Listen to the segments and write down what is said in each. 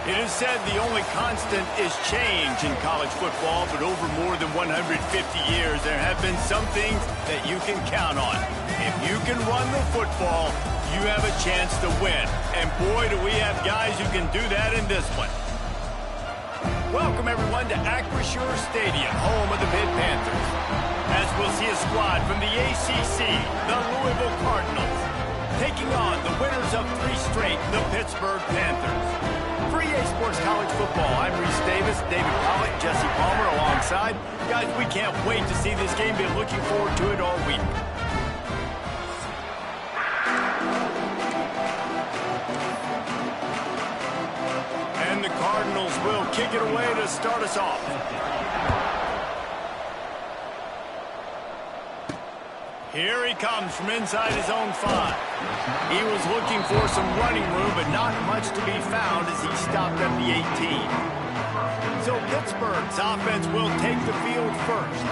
It is said the only constant is change in college football, but over more than 150 years, there have been some things that you can count on. If you can run the football, you have a chance to win. And boy, do we have guys who can do that in this one. Welcome, everyone, to Acrisure Stadium, home of the Pitt Panthers. As we'll see a squad from the ACC, the Louisville Cardinals, taking on the winners of 3 straight, the Pittsburgh Panthers. For EA Sports College Football, I'm Reese Davis, David Pollock, Jesse Palmer alongside. Guys, we can't wait to see this game. Been looking forward to it all week. And the Cardinals will kick it away to start us off. Here he comes from inside his own 5. He was looking for some running room, but not much to be found as he stopped at the 18. So Pittsburgh's offense will take the field first.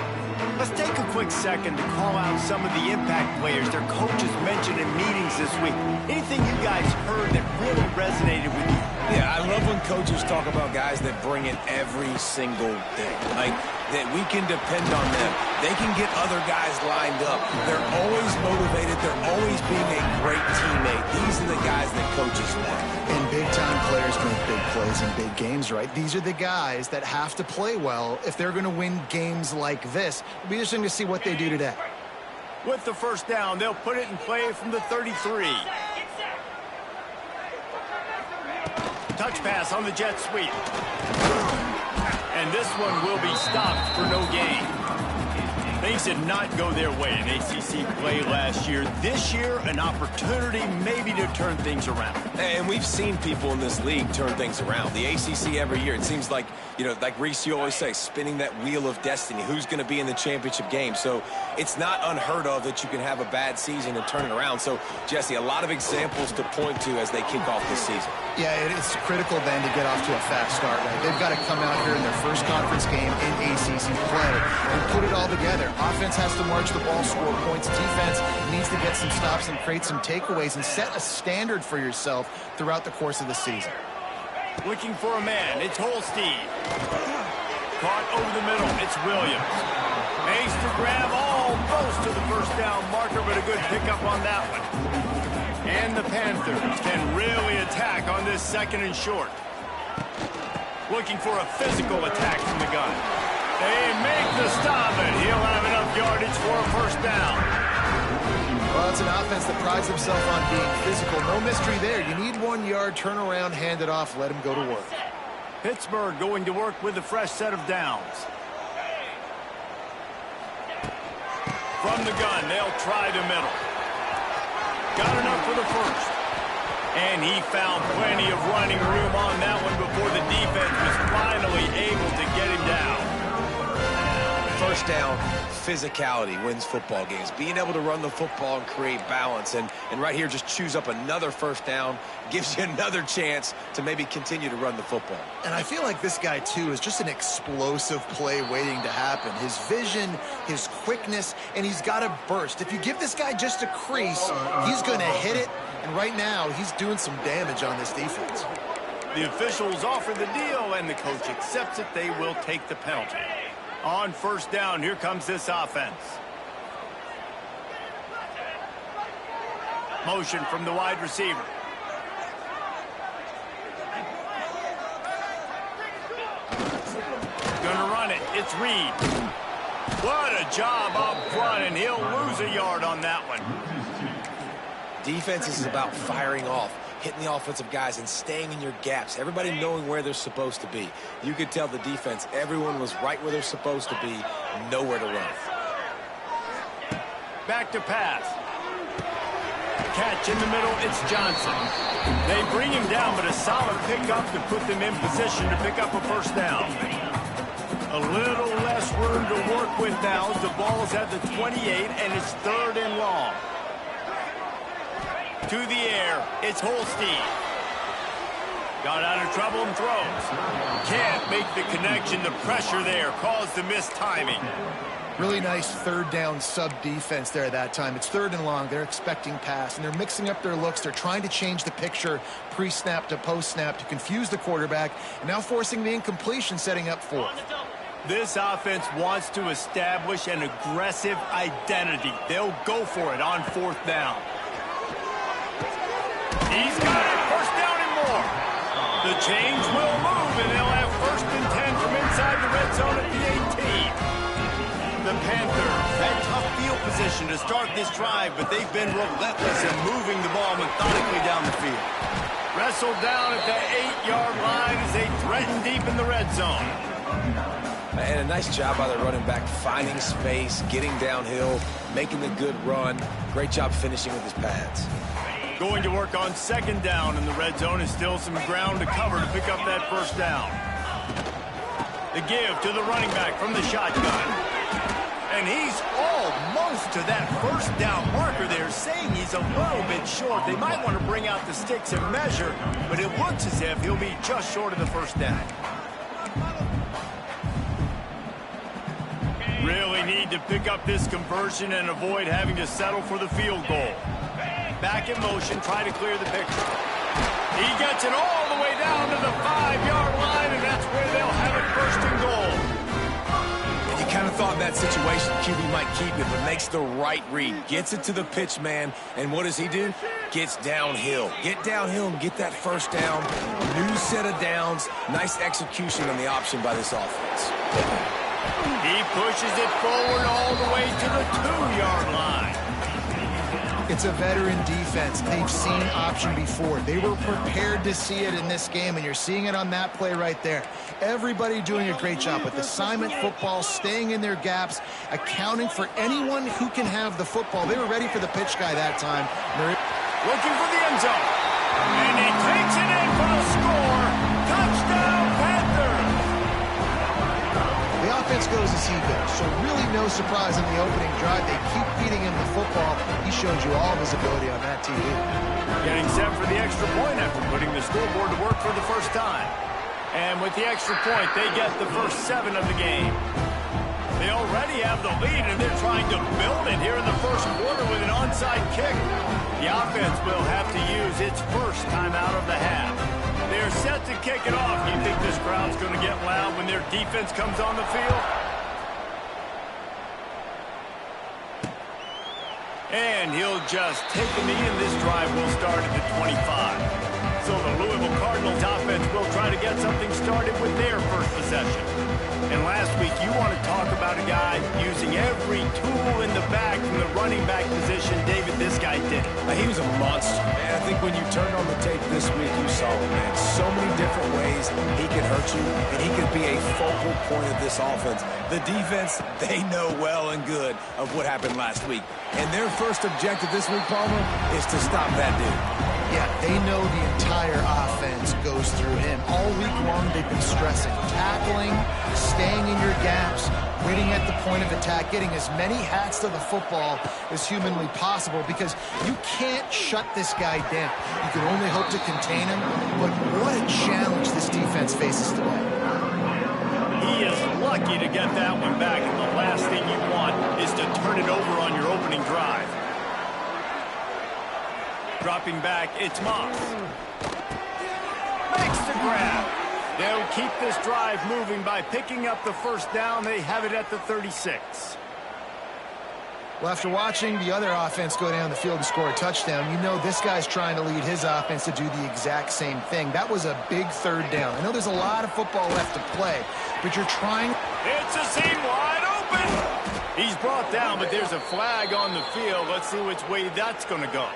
Let's take a quick second to call out some of the impact players their coaches mentioned in meetings this week. Anything you guys heard that really resonated with you? Yeah, I love when coaches talk about guys that bring it every single day. Like, that we can depend on them. They can get other guys lined up. They're always motivated. They're always being a great teammate. These are the guys that coaches want. And big-time players make big plays in big games, right? These are the guys that have to play well if they're going to win games like this. It'll be interesting to see what they do today. With the first down, they'll put it in play from the 33. Touch pass on the jet sweep. And this one will be stopped for no gain. Things did not go their way in ACC play last year. This year, an opportunity maybe to turn things around. And we've seen people in this league turn things around. The ACC every year, it seems like, you know, like Reese, you always say, spinning that wheel of destiny. Who's going to be in the championship game? So it's not unheard of that you can have a bad season and turn it around. So, Jesse, a lot of examples to point to as they kick off this season. Yeah, it's critical then to get off to a fast start, right? They've got to come out here in their first conference game in ACC play and put it all together. Offense has to march the ball, score points. Defense needs to get some stops and create some takeaways and set a standard for yourself throughout the course of the season. Looking for a man, it's Holstein. Caught over the middle, it's Williams. Makes to grab almost to the first down marker, but a good pickup on that one. And the Panthers can really attack on this 2nd and short. Looking for a physical attack from the gun. They make the stop, and he'll have enough yardage for a first down. Well, it's an offense that prides themselves on being physical. No mystery there. You need 1 yard, turn around, hand it off, let him go to work. Pittsburgh going to work with a fresh set of downs. From the gun, they'll try the middle. Got enough for the first. And he found plenty of running room on that one before the defense was finally able to get him down. First down, physicality wins football games. Being able to run the football and create balance. And right here, just choose up another first down. Gives you another chance to maybe continue to run the football. And I feel like this guy, too, is just an explosive play waiting to happen. His vision, his quickness, and he's got a burst. If you give this guy just a crease, he's going to hit it. And right now, he's doing some damage on this defense. The officials offer the deal, and the coach accepts it. They will take the penalty. On first down, here comes this offense. Motion from the wide receiver. Gonna run it. It's Reed. What a job up front, and he'll lose a yard on that one. Defense is about firing off, hitting the offensive guys and staying in your gaps. Everybody knowing where they're supposed to be. You could tell the defense, everyone was right where they're supposed to be, nowhere to run. Back to pass. Catch in the middle, it's Johnson. They bring him down, but a solid pickup to put them in position to pick up a first down. A little less room to work with now as the ball's at the 28, and it's 3rd and long. To the air, it's Holstein. Got out of trouble and throws. Can't make the connection. The pressure there caused the missed timing. Really nice third down sub defense there that time. It's 3rd and long. They're expecting pass, and they're mixing up their looks. They're trying to change the picture pre-snap to post-snap to confuse the quarterback, and now forcing the incompletion, setting up 4th. This offense wants to establish an aggressive identity. They'll go for it on 4th down. He's got it. 1st down and more. The chains will move, and they'll have 1st and 10 from inside the red zone at the 18. The Panthers had tough field position to start this drive, but they've been relentless in moving the ball methodically down the field. Wrestled down at the 8-yard line as they threaten deep in the red zone. And a nice job by the running back, finding space, getting downhill, making the good run. Great job finishing with his pads. Going to work on 2nd down in the red zone is still some ground to cover to pick up that 1st down. The give to the running back from the shotgun. And he's almost to that 1st down marker there, saying he's a little bit short. They might want to bring out the sticks and measure, but it looks as if he'll be just short of the 1st down. Really need to pick up this conversion and avoid having to settle for the field goal. Back in motion, try to clear the picture. He gets it all the way down to the 5-yard line, and that's where they'll have it 1st and goal. Kind of thought in that situation QB might keep it, but makes the right read. Gets it to the pitch man, and what does he do? Gets downhill. Get downhill and get that 1st down. New set of downs. Nice execution on the option by this offense. He pushes it forward all the way to the 2-yard line. It's a veteran defense. They've seen option before. They were prepared to see it in this game, and you're seeing it on that play right there. Everybody doing a great job with assignment football, staying in their gaps, accounting for anyone who can have the football. They were ready for the pitch guy that time. They're looking for the end zone. And he takes it in for the score. Touchdown, Panthers! The offense goes as he goes, so really no surprise in the opening drive. They keep feeding him the football. He showed you all of his ability on that TV. Getting set for the extra point after putting the scoreboard to work for the 1st time. And with the extra point, they get the first 7 of the game. They already have the lead, and they're trying to build it here in the 1st quarter with an onside kick. The offense will have to use its 1st timeout of the half. They're set to kick it off. Do you think this crowd's going to get loud when their defense comes on the field? And he'll just take the knee, and this drive will start at the 25. So the Louisville Cardinals offense will try to get something started with their 1st possession. And last week, you want to talk about a guy using every tool in the back from the running back position. David, this guy did it. He was a monster, man. I think when you turned on the tape this week, you saw it, man. So many different ways he could hurt you, and he could be a focal point of this offense. The defense, they know well and good of what happened last week. And their 1st objective this week, Palmer, is to stop that dude. Yeah, they know the entire offense goes through him. All week long, they've been stressing, tackling, staying in your gaps, waiting at the point of attack, getting as many hats to the football as humanly possible, because you can't shut this guy down. You can only hope to contain him, but what a challenge this defense faces today. He is lucky to get that one back, and the last thing you want is to turn it over on your opening drive. Dropping back, it's Moss. Makes the grab. They'll keep this drive moving by picking up the 1st down. They have it at the 36. Well, after watching the other offense go down the field and score a touchdown, you know this guy's trying to lead his offense to do the exact same thing. That was a big 3rd down. I know there's a lot of football left to play, but you're trying. It's a seam wide open. He's brought down, but there's a flag on the field. Let's see which way that's going to go.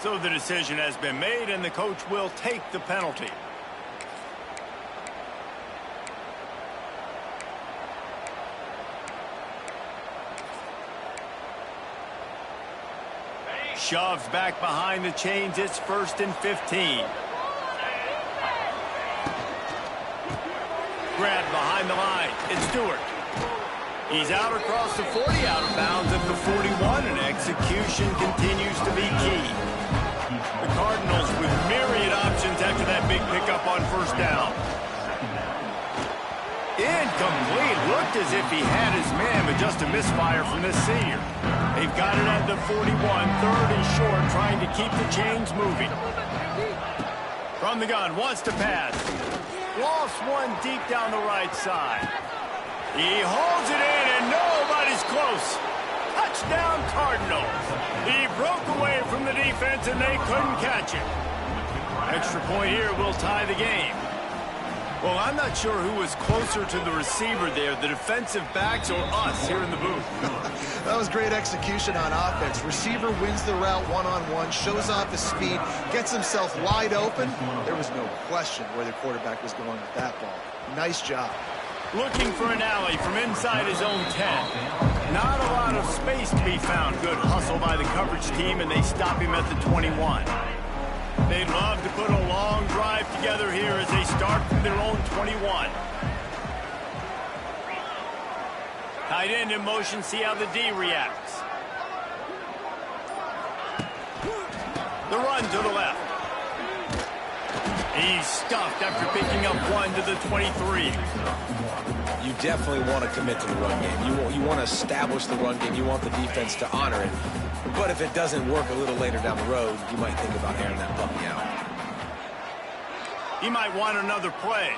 So the decision has been made, and the coach will take the penalty. Shoves back behind the chains. It's 1st and 15. Grabbed behind the line. It's Stewart. He's out across the 40, out of bounds at the 41, and execution continues to be key. The Cardinals with myriad options after that big pickup on first down. Incomplete. Looked as if he had his man, but just a misfire from this senior. They've got it at the 41, third and short, trying to keep the chains moving. From the gun, wants to pass. Lost one deep down the right side. He holds it in, and nobody's close. Touchdown, Cardinals. He broke away from the defense, and they couldn't catch it. Extra point here will tie the game. Well, I'm not sure who was closer to the receiver there, the defensive backs or us here in the booth. That was great execution on offense. Receiver wins the route one-on-one, shows off his speed, gets himself wide open. There was no question where the quarterback was going with that ball. Nice job. Looking for an alley from inside his own 10. Not a lot of space to be found. Good hustle by the coverage team, and they stop him at the 21. They'd love to put a long drive together here as they start from their own 21. Tight end in motion, see how the D reacts. The run to the left. He's stuffed after picking up one to the 23. You definitely want to commit to the run game. You want to establish the run game. You want the defense to honor it. But if it doesn't work a little later down the road, you might think about airing that puppy out. He might want another play.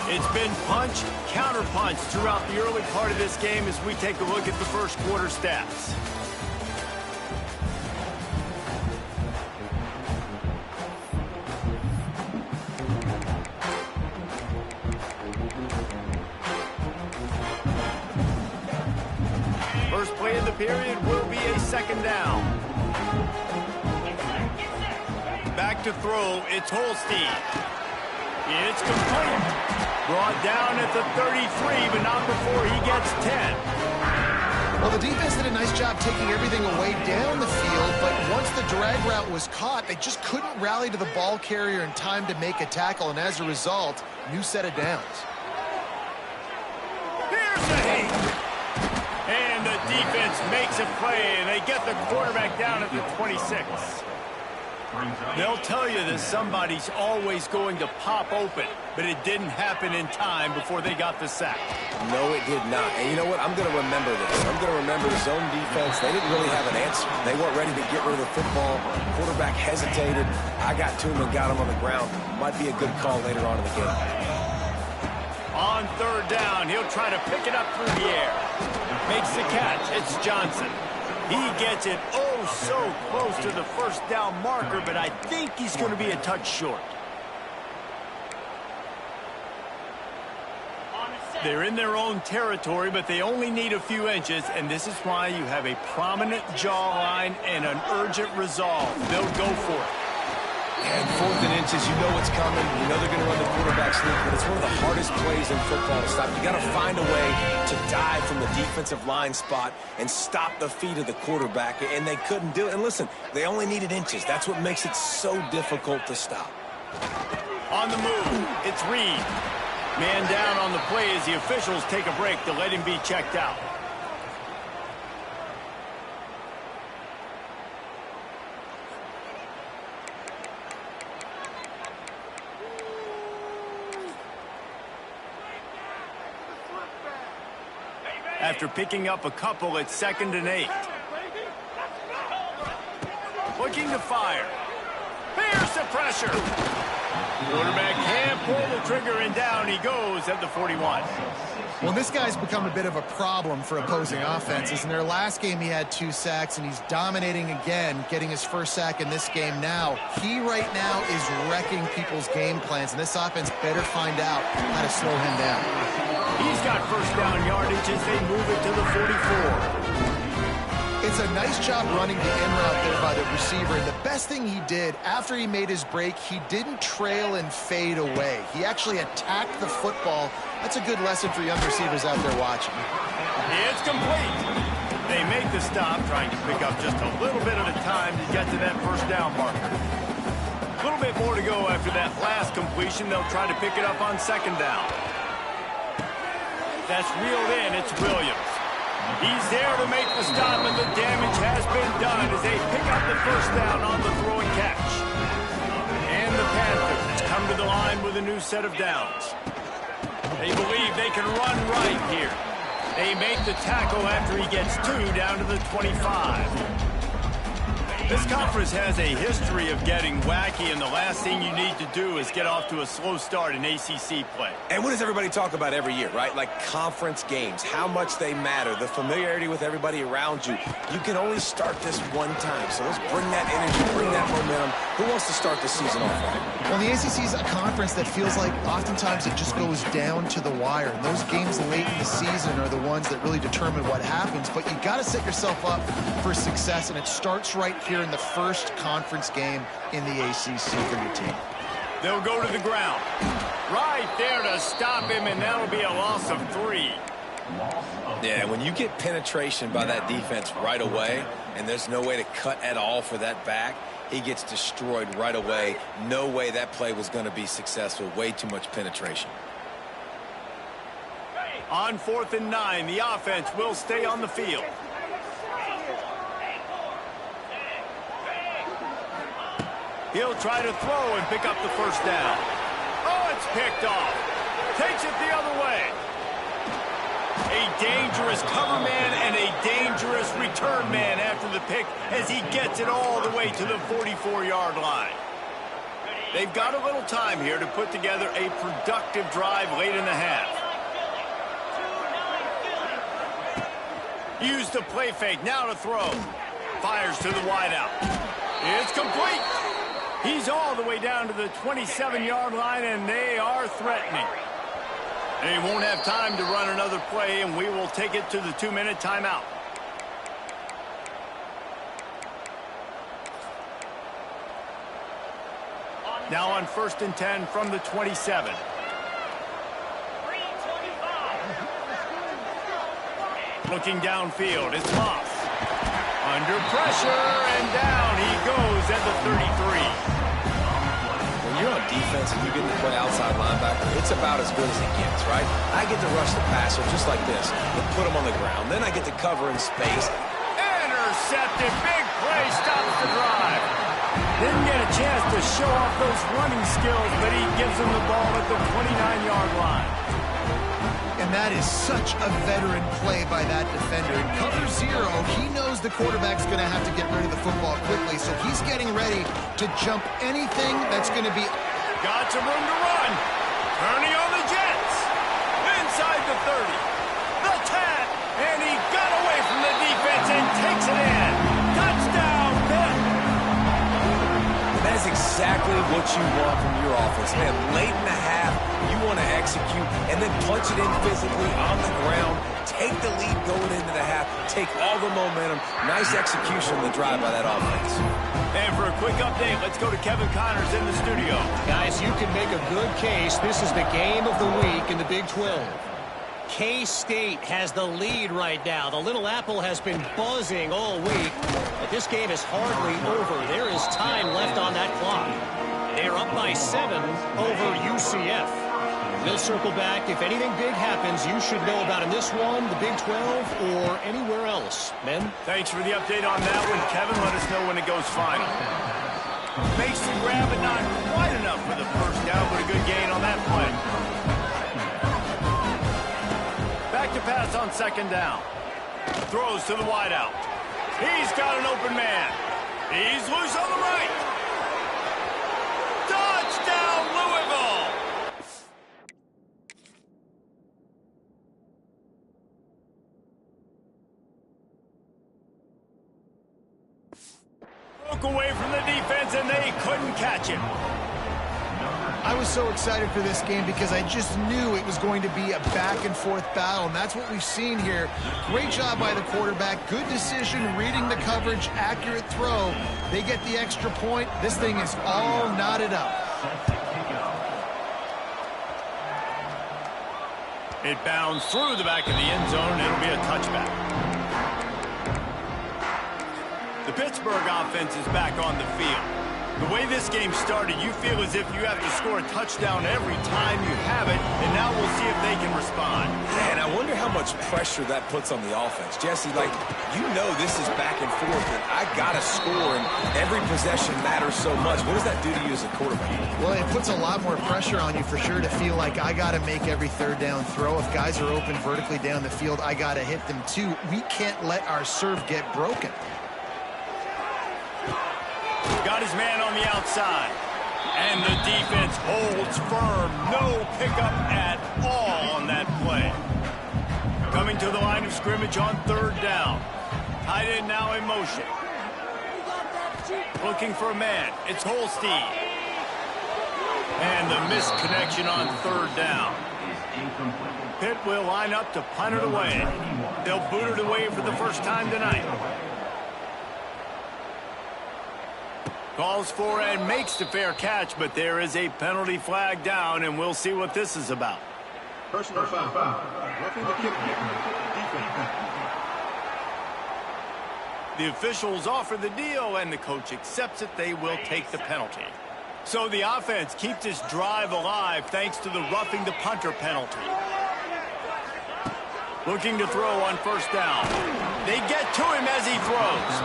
It's been punch, counter punch throughout the early part of this game as we take a look at the first quarter stats. First play of the period will be a second down. Back to throw, it's Holstein. It's complete. Brought down at the 33, but not before he gets 10. Well, the defense did a nice job taking everything away down the field, but once the drag route was caught, they just couldn't rally to the ball carrier in time to make a tackle, and as a result, new set of downs. Here's the hit. And the defense makes a play, and they get the quarterback down at the 26. They'll tell you that somebody's always going to pop open, but it didn't happen in time before they got the sack. No, it did not. And you know what? I'm going to remember this. I'm going to remember the zone defense. They didn't really have an answer. They weren't ready to get rid of the football. Quarterback hesitated. I got to him and got him on the ground. Might be a good call later on in the game. On third down, he'll try to pick it up through the air. Makes the catch. It's Johnson. He gets it so close to the first down marker, but I think he's going to be a touch short. They're in their own territory, but they only need a few inches, and this is why you have a prominent jawline and an urgent resolve. They'll go for it. And fourth and inches, you know it's coming. You know they're going to run the quarterback sneak, but it's one of the hardest plays in football to stop. You got to find a way to dive from the defensive line spot and stop the feet of the quarterback, and they couldn't do it. And listen, they only needed inches. That's what makes it so difficult to stop. On the move, it's Reed. Man down on the play as the officials take a break to let him be checked out. After picking up a couple, it's 2nd and 8. Looking to fire. Here's the pressure. Quarterback can't pull the trigger, and down he goes at the 41. Well, this guy's become a bit of a problem for opposing offenses. In their last game, he had 2 sacks, and he's dominating again, getting his first sack in this game now. He right now is wrecking people's game plans, and this offense better find out how to slow him down. He's got first down yardage as they move it to the 44. It's a nice job running the in route there by the receiver, and the best thing he did after he made his break, he didn't trail and fade away. He actually attacked the football. That's a good lesson for young receivers out there watching. It's complete. They make the stop, trying to pick up just a little bit at a time to get to that first down marker. A little bit more to go after that last completion. They'll try to pick it up on 2nd down. that's reeled in. It's Williams. He's there to make the stop, and the damage has been done as they pick up the first down on the throw and catch. And the Panthers come to the line with a new set of downs. They believe they can run right here. They make the tackle after he gets 2 down to the 25. This conference has a history of getting wacky, and the last thing you need to do is get off to a slow start in ACC play. And what does everybody talk about every year, right? Like conference games, how much they matter, the familiarity with everybody around you. You can only start this one time, so let's bring that energy, bring that momentum. Who wants to start the season off right? Well, the ACC is a conference that feels like oftentimes it just goes down to the wire. And those games late in the season are the ones that really determine what happens. But you got to set yourself up for success, and it starts right here in the first conference game in the ACC for your team. They'll go to the ground. Right there to stop him, and that'll be a loss of 3. Yeah, when you get penetration by that defense right away, and there's no way to cut at all for that back, he gets destroyed right away. No way that play was going to be successful. Way too much penetration. On 4th and 9, the offense will stay on the field. He'll try to throw and pick up the first down. Oh, it's picked off. Takes it the other way. A dangerous cover man and a dangerous return man after the pick as he gets it all the way to the 44-yard line. They've got a little time here to put together a productive drive late in the half. Use the play fake, now to throw. Fires to the wideout. It's complete. He's all the way down to the 27-yard line, and they are threatening. They won't have time to run another play, and we will take it to the 2-minute timeout. Now on 1st and 10 from the 27. Looking downfield, it's Moss. Under pressure, and down he goes at the 33. When you're on defense and you get to play outside linebacker, it's about as good as it gets, right? I get to rush the passer just like this and put him on the ground. Then I get to cover in space. Intercepted. Big play stops the drive. Didn't get a chance to show off those running skills, but he gives him the ball at the 29-yard line. And that is such a veteran play by that defender. In cover 0, he knows the quarterback's going to have to get rid of the football quickly, so he's getting ready to jump anything that's going to be... Got some room to run. Turning on the Jets. Inside the 30. The 10. And he got away from the defense and takes it in. Touchdown, Pitt. That's exactly what you want from your offense, man. Late in the half, you want to execute and then punch it in physically on the ground. Take the lead going into the half. Take all the momentum. Nice execution on the drive by that offense. And for a quick update, let's go to Kevin Connors in the studio. Guys, you can make a good case. This is the game of the week in the Big 12. K-State has the lead right now. The Little Apple has been buzzing all week, but this game is hardly over. There is time left on that clock. They are up by 7 over UCF. We'll circle back. If anything big happens, you should know about in this one, the Big 12, or anywhere else. Men? Thanks for the update on that one, Kevin. Let us know when it goes final. Makes the grab, but not quite enough for the first down, but a good gain on that play. Back to pass on 2nd down. Throws to the wideout. He's got an open man. He's loose on the right. Touchdown, Louisville! Broke away from the defense, and they couldn't catch him. I was so excited for this game because I just knew it was going to be a back-and-forth battle, and that's what we've seen here. Great job by the quarterback. Good decision, reading the coverage, accurate throw. They get the extra point. This thing is all knotted up. It bounds through the back of the end zone. It'll be a touchback. The Pittsburgh offense is back on the field. The way this this game started, you feel as if you have to score a touchdown every time you have it, and now we'll see if they can respond. And I wonder how much pressure that puts on the offense. Jesse, like, you know this is back and forth, and I got to score, and every possession matters so much. What does that do to you as a quarterback? Well, it puts a lot more pressure on you for sure to feel like I got to make every third down throw. If guys are open vertically down the field, I got to hit them too. We can't let our serve get broken. Got his man on the outside. And the defense holds firm. No pickup at all on that play. Coming to the line of scrimmage on third down. Tight end now in motion. Looking for a man. It's Holstein. And the missed connection on third down. Pitt will line up to punt it away. They'll boot it away for the first time tonight. Calls for and makes the fair catch, but there is a penalty flag down, and we'll see what this is about. Personal foul. Roughing the kick. The officials offer the deal, and the coach accepts it. They will take the penalty. So the offense keeps this drive alive thanks to the roughing the punter penalty. Looking to throw on first down. They get to him as he throws.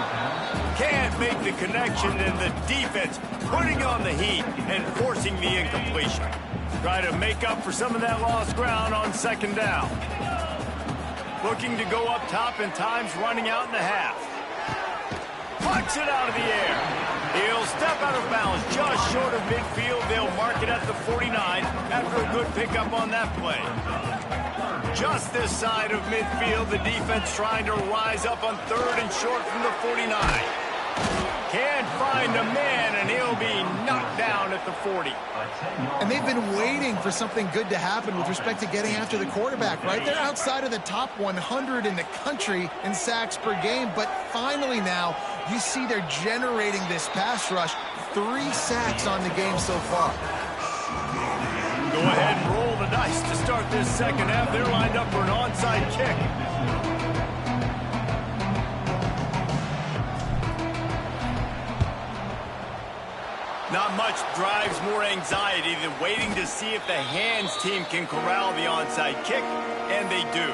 Can't make the connection, and the defense putting on the heat and forcing the incompletion. Try to make up for some of that lost ground on second down. Looking to go up top, and time's running out in the half. Pucks it out of the air. He'll step out of bounds just short of midfield. They'll mark it at the 49 after a good pickup on that play. Just this side of midfield, the defense trying to rise up on third and short from the 49. Can't find a man, and he'll be knocked down at the 40. And they've been waiting for something good to happen with respect to getting after the quarterback, right? They're outside of the top 100 in the country in sacks per game, but finally now you see they're generating this pass rush. 3 sacks on the game so far. Go ahead and roll the dice to start this second half. They're lined up for an onside kick. Not much drives more anxiety than waiting to see if the hands team can corral the onside kick, and they do.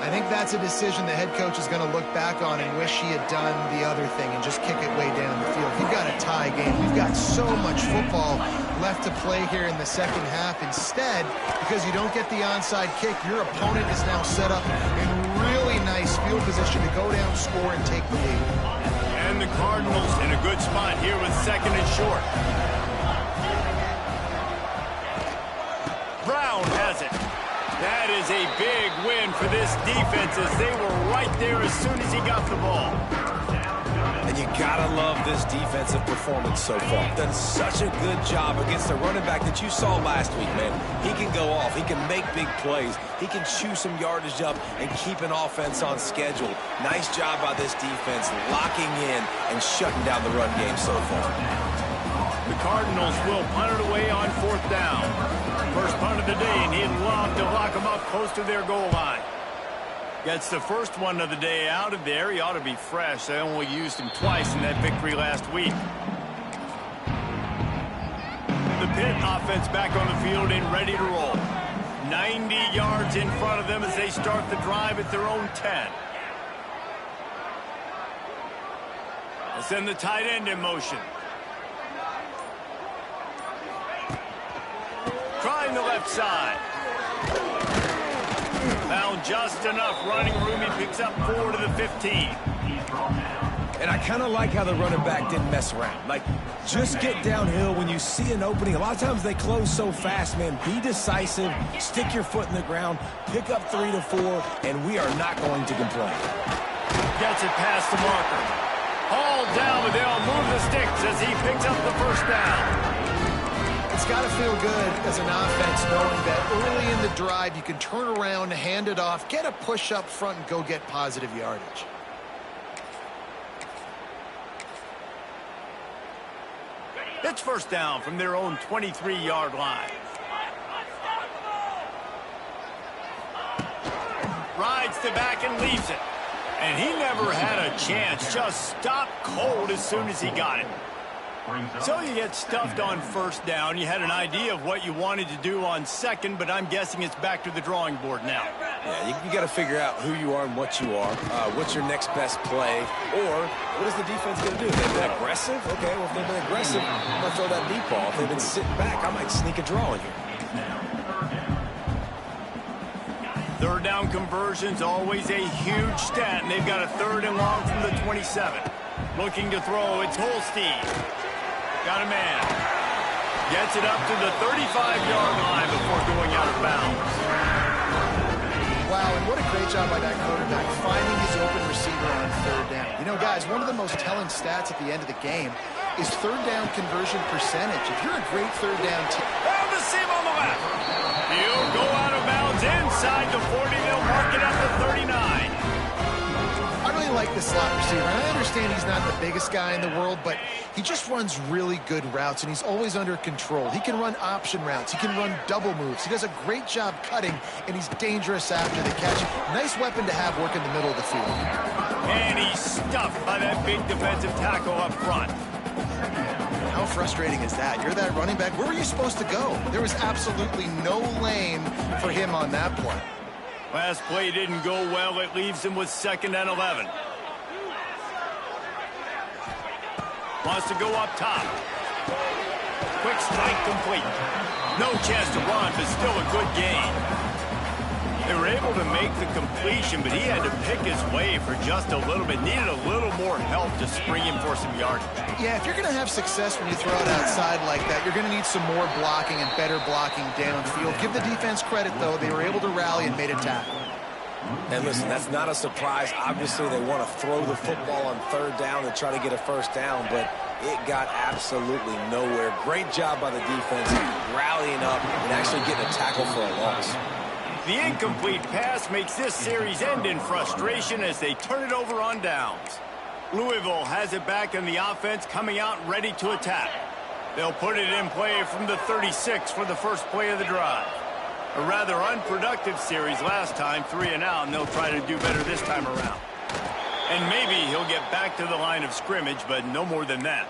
I think that's a decision the head coach is going to look back on and wish he had done the other thing and just kick it way down the field. We've got a tie game. We've got so much football left to play here in the second half. Instead, because you don't get the onside kick, your opponent is now set up in really nice field position to go down, score, and take the lead. And the Cardinals in a good spot here with second and short. Brown has it. That is a big win for this defense as they were right there as soon as he got the ball. And you gotta love this defensive performance so far. Done such a good job against the running back that you saw last week, man. He can go off. He can make big plays. He can chew some yardage up and keep an offense on schedule. Nice job by this defense locking in and shutting down the run game so far. The Cardinals will punt it away on fourth down. First punt of the day, and he'd love to lock them up close to their goal line. Gets the first one of the day out of there. He ought to be fresh. They only used him twice in that victory last week. The Pitt offense back on the field and ready to roll. 90 yards in front of them as they start the drive at their own 10. They'll send the tight end in motion. Trying the left side. Found just enough running room. He picks up 4 to the 15. And I kind of like how the running back didn't mess around. Like, just get downhill when you see an opening. A lot of times they close so fast, man. Be decisive. Stick your foot in the ground. Pick up 3 to 4, and we are not going to complain. Gets it past the marker. Hauled down, but they'll move the sticks as he picks up the first down. It's got to feel good as an offense knowing that early in the drive you can turn around, hand it off, get a push up front, and go get positive yardage. It's first down from their own 23-yard line. Rides to back and leaves it. And he never had a chance. Just stopped cold as soon as he got it. So you get stuffed on first down. You had an idea of what you wanted to do on second, but I'm guessing it's back to the drawing board now. Yeah, you got to figure out who you are and what you are. What's your next best play? Or what is the defense going to do? They've been aggressive? Okay, well, if they've been aggressive, I'm going to throw that deep ball. If they've been sitting back, I might sneak a draw in here. Third down conversion's always a huge stat, and they've got a 3rd and long from the 27. Looking to throw, it's Holstein. Got a man. Gets it up to the 35-yard line before going out of bounds. Wow, and what a great job by that quarterback, finding his open receiver on 3rd down. You know, guys, one of the most telling stats at the end of the game is 3rd down conversion percentage. If you're a great 3rd down team... On the seam on the left. He'll go out of bounds inside the 40. They'll mark it up to 39. I really like the slot receiver. And I understand he's not the biggest guy in the world, but he just runs really good routes, and he's always under control. He can run option routes. He can run double moves. He does a great job cutting, and he's dangerous after the catch. Nice weapon to have work in the middle of the field. And he's stuffed by that big defensive tackle up front. How frustrating is that? You're that running back. Where were you supposed to go? There was absolutely no lane for him on that play. Last play didn't go well. It leaves him with 2nd and 11. Wants to go up top. Quick strike complete. No chance to run, but still a good gain. They were able to make the completion, but he had to pick his way for just a little bit. Needed a little more help to spring him for some yardage. Yeah, if you're going to have success when you throw it outside like that, you're going to need some more blocking and better blocking downfield. Give the defense credit, though. They were able to rally and made a tackle. And listen, that's not a surprise. Obviously, they want to throw the football on 3rd down and try to get a 1st down, but it got absolutely nowhere. Great job by the defense rallying up and actually getting a tackle for a loss. The incomplete pass makes this series end in frustration as they turn it over on downs. Louisville has it back in the offense, coming out ready to attack. They'll put it in play from the 36 for the first play of the drive. A rather unproductive series last time, 3 and out, and they'll try to do better this time around. And maybe he'll get back to the line of scrimmage, but no more than that.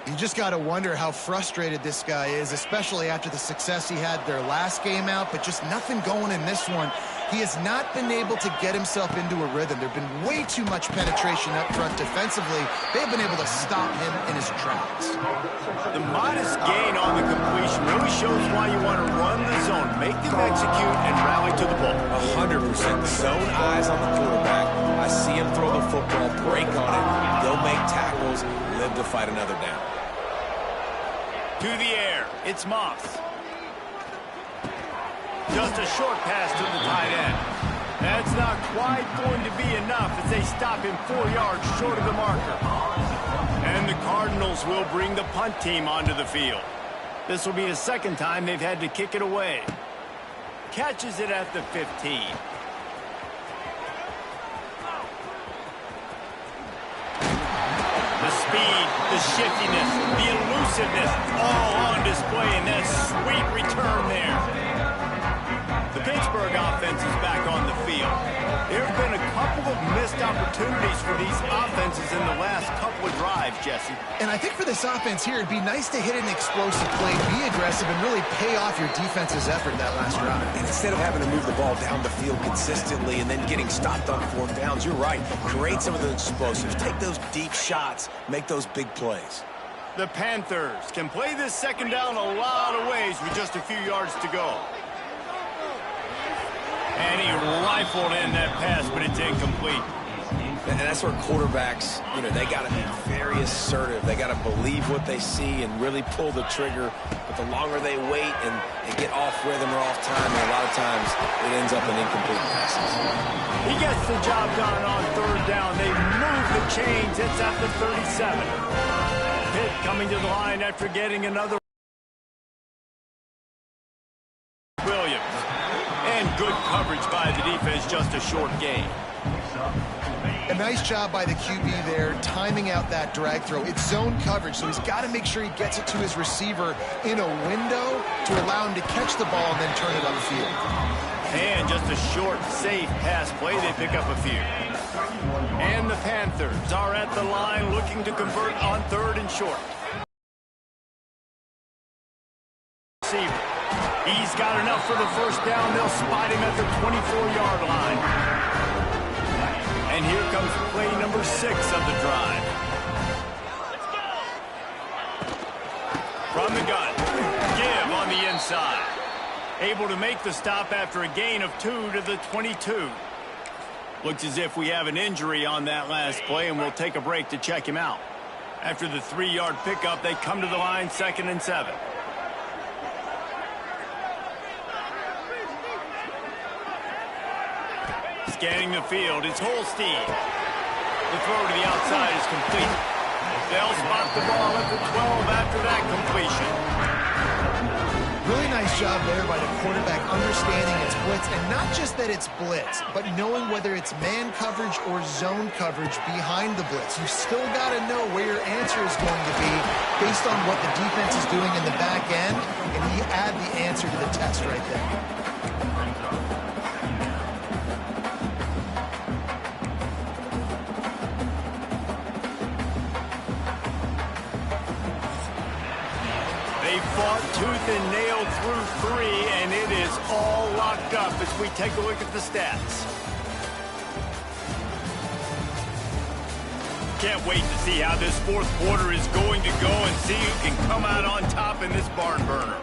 You just got to wonder how frustrated this guy is, especially after the success he had their last game out, but just nothing going in this one. He has not been able to get himself into a rhythm. There have been way too much penetration up front defensively. They've been able to stop him in his tracks. The modest gain on the completion really shows why you want to run the zone, make them execute, and rally to the ball. 100%. Zone eyes on the quarterback. I see him throw the football, break on it. They'll make tackles, live to fight another down. To the air, it's Moss. Just a short pass to the tight end. That's not quite going to be enough as they stop him 4 yards short of the marker. And the Cardinals will bring the punt team onto the field. This will be the 2nd time they've had to kick it away. Catches it at the 15. The speed, the shiftiness, the elusiveness, all on display in that sweet return there. The Pittsburgh offense is back on the field. There have been a couple of missed opportunities for these offenses in the last couple of drives, Jesse. And I think for this offense here, it'd be nice to hit an explosive play, be aggressive, and really pay off your defense's effort that last drive. And instead of having to move the ball down the field consistently and then getting stopped on 4th downs, you're right. Create some of the explosives. Take those deep shots. Make those big plays. The Panthers can play this 2nd down a lot of ways with just a few yards to go. And he rifled in that pass, but it's incomplete. And that's where quarterbacks, they got to be very assertive. They got to believe what they see and really pull the trigger. But the longer they wait and they get off rhythm or off time, and a lot of times it ends up in incomplete passes. He gets the job done on 3rd down. They move the chains. It's at the 37. Pitt coming to the line after getting another. Williams. And good coverage by the defense, just a short gain. A nice job by the QB there, timing out that drag throw. It's zone coverage, so he's got to make sure he gets it to his receiver in a window to allow him to catch the ball and then turn it upfield. And just a short, safe pass play. They pick up a few. And the Panthers are at the line looking to convert on 3rd and short. He's got enough for the first down. They'll spot him at the 24-yard line. And here comes play number 6 of the drive. From the gun, give on the inside. Able to make the stop after a gain of 2 to the 22. Looks as if we have an injury on that last play, and we'll take a break to check him out. After the 3-yard pickup, they come to the line 2nd and 7. Scanning the field, it's Holstein. The throw to the outside is complete. They'll spot the ball at the 12 after that completion. Really nice job there by the quarterback understanding it's blitz, and not just that it's blitz, but knowing whether it's man coverage or zone coverage behind the blitz. You still got to know where your answer is going to be based on what the defense is doing in the back end, and you add the answer to the test right there. Fought tooth and nail through 3, and it is all locked up as we take a look at the stats. Can't wait to see how this 4th quarter is going to go and see who can come out on top in this barn burner.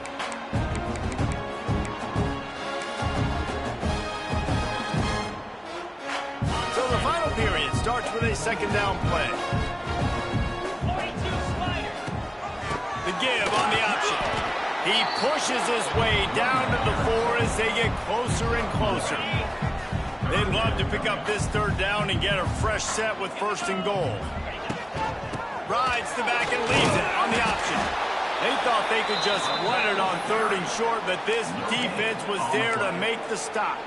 So the final period starts with a 2nd down play. The give on the option. He pushes his way down to the 4 as they get closer and closer. They'd love to pick up this 3rd down and get a fresh set with 1st and goal. Rides the back and leaves it on the option. They thought they could just run it on 3rd and short, but this defense was there to make the stop.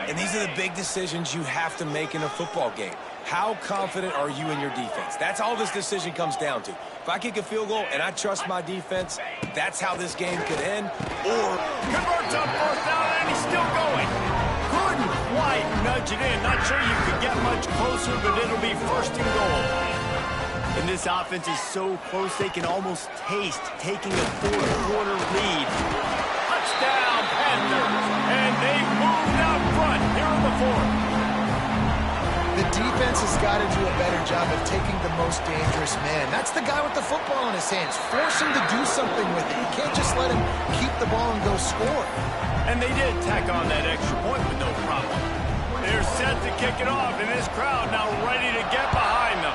And these are the big decisions you have to make in a football game. How confident are you in your defense? That's all this decision comes down to. If I kick a field goal and I trust my defense, that's how this game could end. Or converts on 4th down, and he's still going. Couldn't quite nudge it in. Not sure you could get much closer, but it'll be 1st and goal. And this offense is so close they can almost taste taking a 4th quarter lead. Touchdown, Panthers. And they moved out front here in the 4th. The defense has got to do a better job of taking the most dangerous man. That's the guy with the football in his hands. Force him to do something with it. You can't just let him keep the ball and go score. And they did tack on that extra point with no problem. They're set to kick it off, and this crowd now ready to get behind them.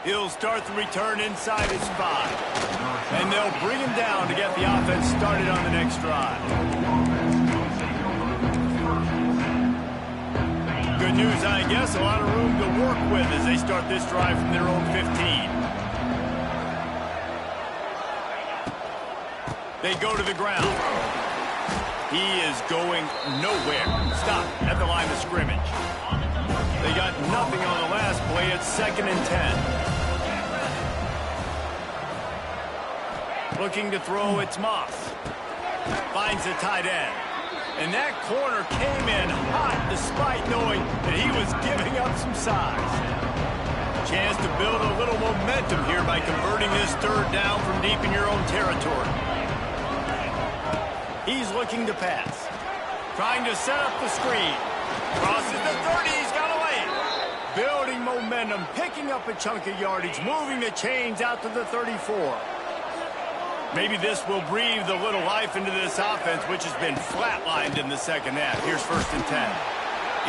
He'll start the return inside his 5. And they'll bring him down to get the offense started on the next drive. Good news, I guess. A lot of room to work with as they start this drive from their own 15. They go to the ground. He is going nowhere. Stop at the line of scrimmage. They got nothing on the last play. It's 2nd and 10. Looking to throw, it's Moss. Finds the tight end. And that corner came in hot despite knowing that he was giving up some size. Chance to build a little momentum here by converting this 3rd down from deep in your own territory. He's looking to pass. Trying to set up the screen. Crosses the 30, he's got away. Building momentum, picking up a chunk of yardage, moving the chains out to the 34. Maybe this will breathe a little life into this offense, which has been flatlined in the 2nd half. Here's 1st and 10.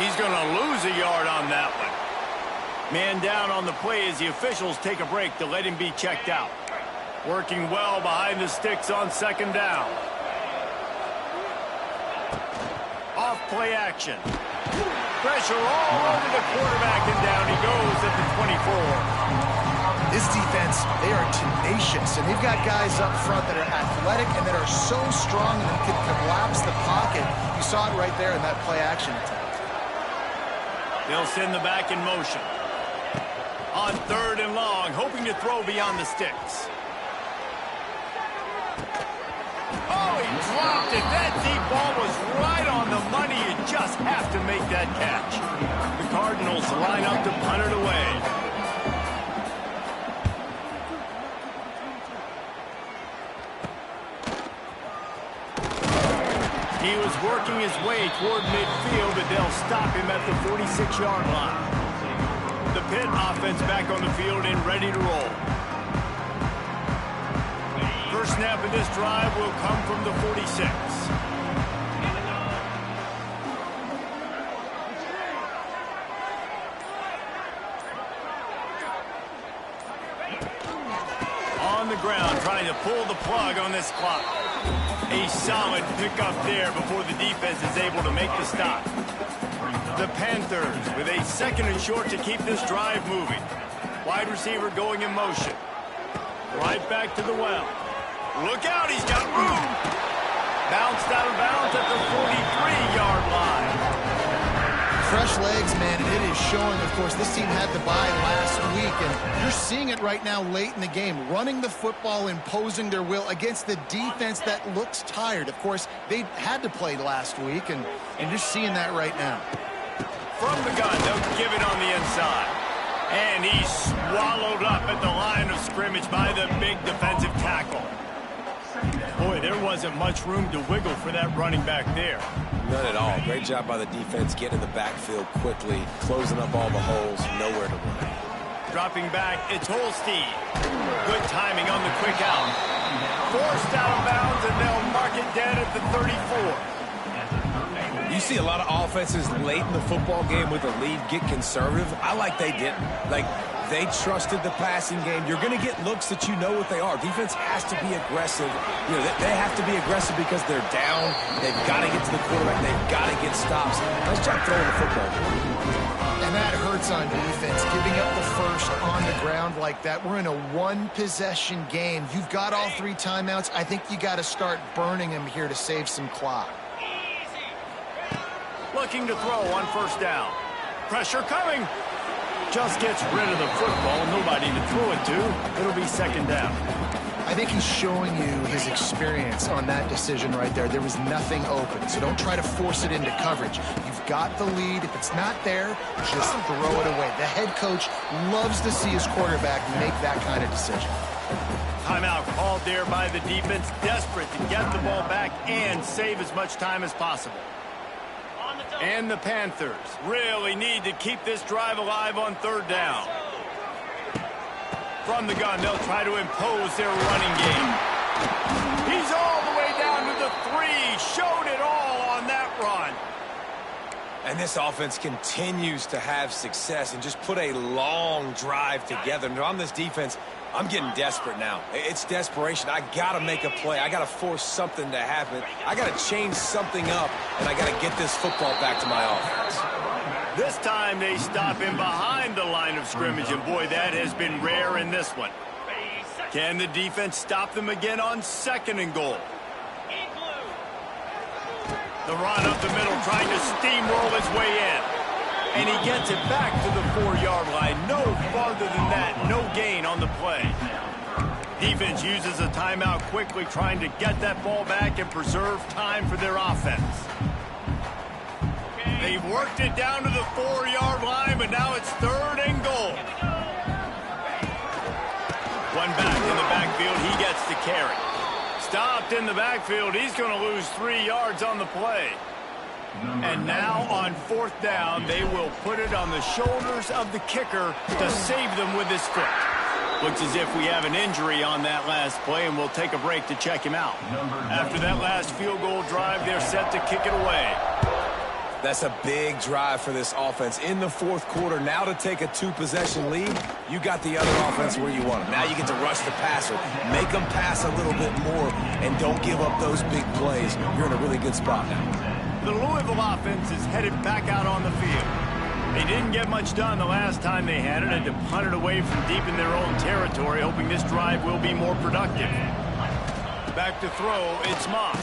He's going to lose a yard on that one. Man down on the play as the officials take a break to let him be checked out. Working well behind the sticks on 2nd down. Off play action. Pressure all over the quarterback, and down he goes at the 24. This defense, they are tenacious, and they've got guys up front that are athletic and that are so strong and can collapse the pocket. You saw it right there in that play action attempt. They'll send the back in motion. On 3rd and long, hoping to throw beyond the sticks. Oh, he dropped it. That deep ball was right on on the money. You just have to make that catch. The Cardinals line up to punt it away. He was working his way toward midfield, but they'll stop him at the 46-yard line. The Pitt offense back on the field and ready to roll. First snap of this drive will come from the 46. On the ground, trying to pull the plug on this clock. A solid pickup there before the defense is able to make the stop. The Panthers with a 2nd and short to keep this drive moving. Wide receiver going in motion. Right back to the well. Look out, he's got room. Bounced out of bounds at the 43-yard line. Fresh legs, man, and it is showing. Of course, this team had the bye last week, and you're seeing it right now late in the game. Running the football, imposing their will against the defense that looks tired. Of course, they had to play last week, and you're seeing that right now. From the gun, they'll give it on the inside. And he's swallowed up at the line of scrimmage by the big defensive tackle. Boy, there wasn't much room to wiggle for that running back there. None at all. Great job by the defense getting in the backfield quickly, closing up all the holes, nowhere to run. Dropping back, it's Holstein. Good timing on the quick out. Forced out of bounds, and they'll mark it dead at the 34. You see a lot of offenses late in the football game with a lead get conservative. I like they didn't. Like, they trusted the passing game. You're going to get looks that you know what they are. Defense has to be aggressive. You know, they have to be aggressive because they're down. They've got to get to the quarterback. They've got to get stops. Nice job throwing the football. And that hurts on defense, giving up the first on the ground like that. We're in a one-possession game. You've got all 3 timeouts. I think you got to start burning them here to save some clock. Looking to throw on first down. Pressure coming. Just gets rid of the football. Nobody to throw it to. It'll be 2nd down. I think he's showing you his experience on that decision right there. There was nothing open, so don't try to force it into coverage. You've got the lead. If it's not there, just throw it away. The head coach loves to see his quarterback make that kind of decision. Timeout called there by the defense, desperate to get the ball back and save as much time as possible. And the Panthers really need to keep this drive alive on 3rd down. From the gun, they'll try to impose their running game. He's all the way down to the 3. Showed it all on that run. And this offense continues to have success and just put a long drive together. And on this defense, I'm getting desperate now. It's desperation. I got to make a play. I got to force something to happen. I got to change something up, and I got to get this football back to my offense. This time they stop him behind the line of scrimmage, and boy, that has been rare in this one. Can the defense stop them again on 2nd and goal? The run up the middle, trying to steamroll his way in. And he gets it back to the 4-yard line. No farther than that. No gain on the play. Defense uses a timeout quickly, trying to get that ball back and preserve time for their offense. They've worked it down to the 4-yard line, but now it's 3rd and goal. One back in the backfield. He gets the carry. Stopped in the backfield. He's going to lose 3 yards on the play. And now on 4th down, they will put it on the shoulders of the kicker to save them with his foot. Looks as if we have an injury on that last play, and we'll take a break to check him out. After that last field goal drive, they're set to kick it away. That's a big drive for this offense in the 4th quarter. Now to take a 2-possession lead, you got the other offense where you want them. Now you get to rush the passer, make them pass a little bit more, and don't give up those big plays. You're in a really good spot now. The Louisville offense is headed back out on the field. They didn't get much done the last time they had it, and to punt it away from deep in their own territory, hoping this drive will be more productive. Back to throw, it's Moss.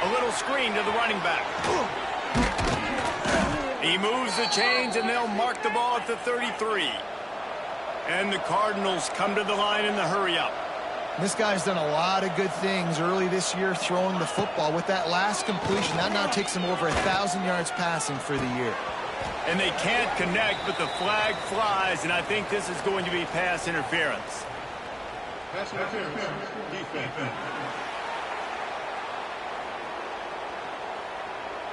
A little screen to the running back. He moves the chains, and they'll mark the ball at the 33. And the Cardinals come to the line in the hurry-up. This guy's done a lot of good things early this year throwing the football. With that last completion, that now takes him over 1,000 yards passing for the year. And they can't connect, but the flag flies, and I think this is going to be pass interference. Pass interference. Defense.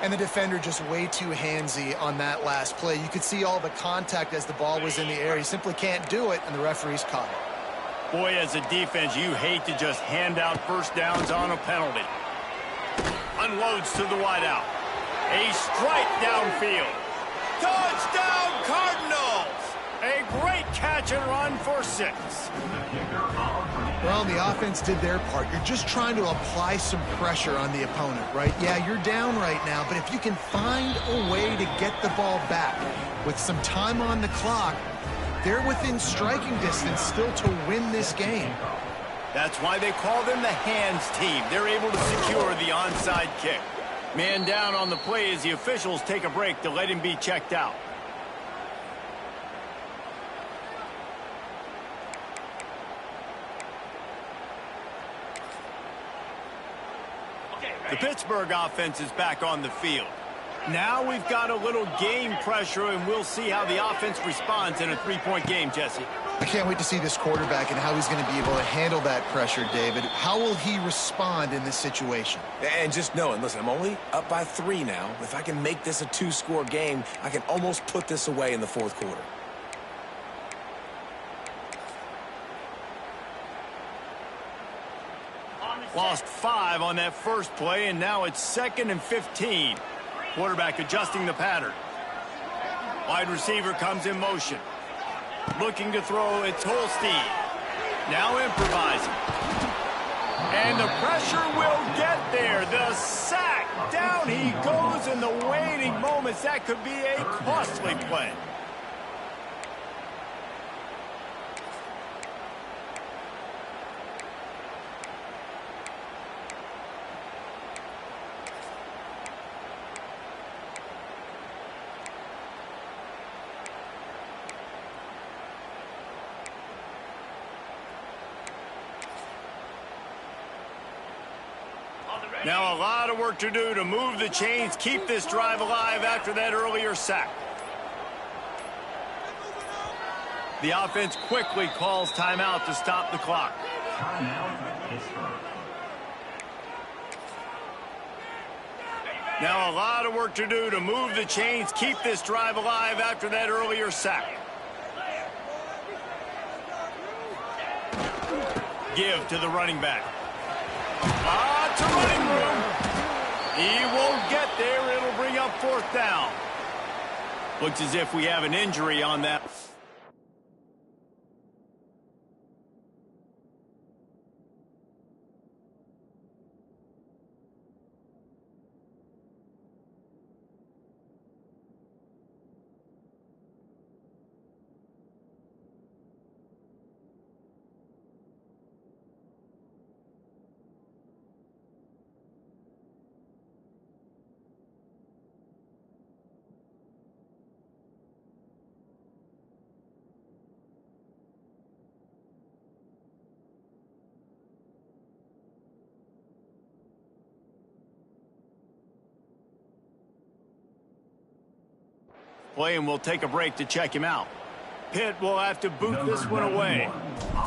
And the defender just way too handsy on that last play. You could see all the contact as the ball was in the air. He simply can't do it, and the referee's caught it. Boy, as a defense, you hate to just hand out first downs on a penalty. Unloads to the wideout. A strike downfield. Touchdown, Cardinals! A great catch and run for 6. Well, the offense did their part. You're just trying to apply some pressure on the opponent, right? Yeah, you're down right now, but if you can find a way to get the ball back with some time on the clock, they're within striking distance still to win this game. That's why they call them the hands team. They're able to secure the onside kick. Man down on the play as the officials take a break to let him be checked out. The Pittsburgh offense is back on the field. Now we've got a little game pressure, and we'll see how the offense responds in a 3-point game, Jesse. I can't wait to see this quarterback and how he's going to be able to handle that pressure, David. How will he respond in this situation? And just knowing, listen, I'm only up by 3 now. If I can make this a 2-score game, I can almost put this away in the 4th quarter. Lost 5 on that first play, and now it's 2nd and 15. Quarterback adjusting the pattern. Wide receiver comes in motion. Looking to throw, it's Holstein. Now improvising. And the pressure will get there. The sack. Down he goes in the waiting moments. That could be a costly play. Now a lot of work to do to move the chains, keep this drive alive after that earlier sack. The offense quickly calls timeout to stop the clock. Now a lot of work to do to move the chains, keep this drive alive after that earlier sack. Give to the running back. To running room. He won't get there. It'll bring up 4th down. Looks as if we have an injury on that. Play, and we'll take a break to check him out. Pitt will have to boot this one away.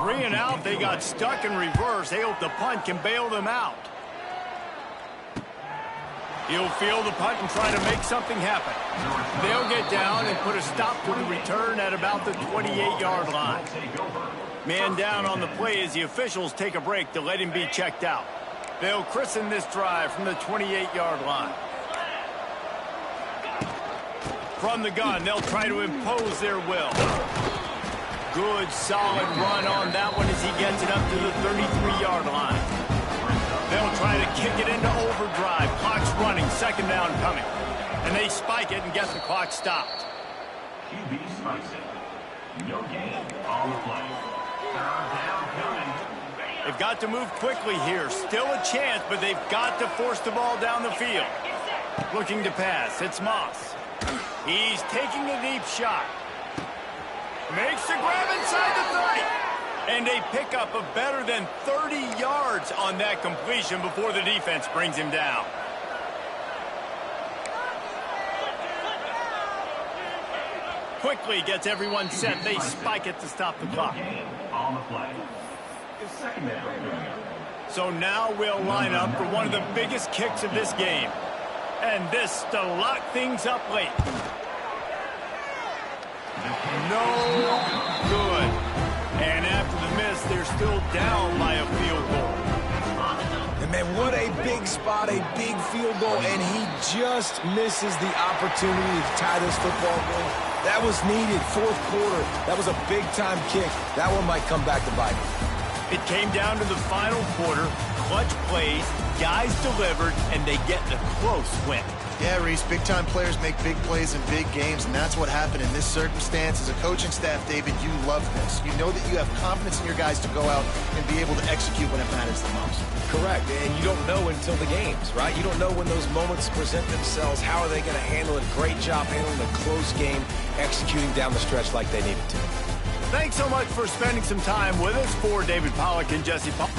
3 and out. They got stuck in reverse. They hope the punt can bail them out. He'll field the punt and try to make something happen. They'll get down and put a stop to the return at about the 28-yard line. Man down on the play as the officials take a break to let him be checked out. They'll christen this drive from the 28-yard line. From the gun, they'll try to impose their will. Good, solid run on that one as he gets it up to the 33-yard line. They'll try to kick it into overdrive. Clock's running, 2nd down coming. And they spike it and get the clock stopped. QB spikes it. No gain on the play. 3rd down coming. They've got to move quickly here. Still a chance, but they've got to force the ball down the field. Looking to pass. It's Moss. He's taking a deep shot. Makes the grab inside the 30. And a pickup of better than 30 yards on that completion before the defense brings him down. Quickly gets everyone set. They spike it to stop the clock. On the play. Second down. So now we'll line up for one of the biggest kicks of this game. And this to lock things up late. No good. And after the miss, they're still down by a field goal. And man, what a big spot, a big field goal, and he just misses the opportunity to tie this football game. That was needed, fourth quarter. That was a big-time kick. That one might come back to bite him. It came down to the final quarter, clutch plays, guys delivered, and they get the close win. Yeah, Reese, big-time players make big plays in big games, and that's what happened in this circumstance. As a coaching staff, David, you love this. You know that you have confidence in your guys to go out and be able to execute when it matters the most. Correct, and you don't know until the games, right? You don't know when those moments present themselves. How are they going to handle it? Great job handling a close game, executing down the stretch like they needed to. Thanks so much for spending some time with us. For David Pollack and Jesse Paul.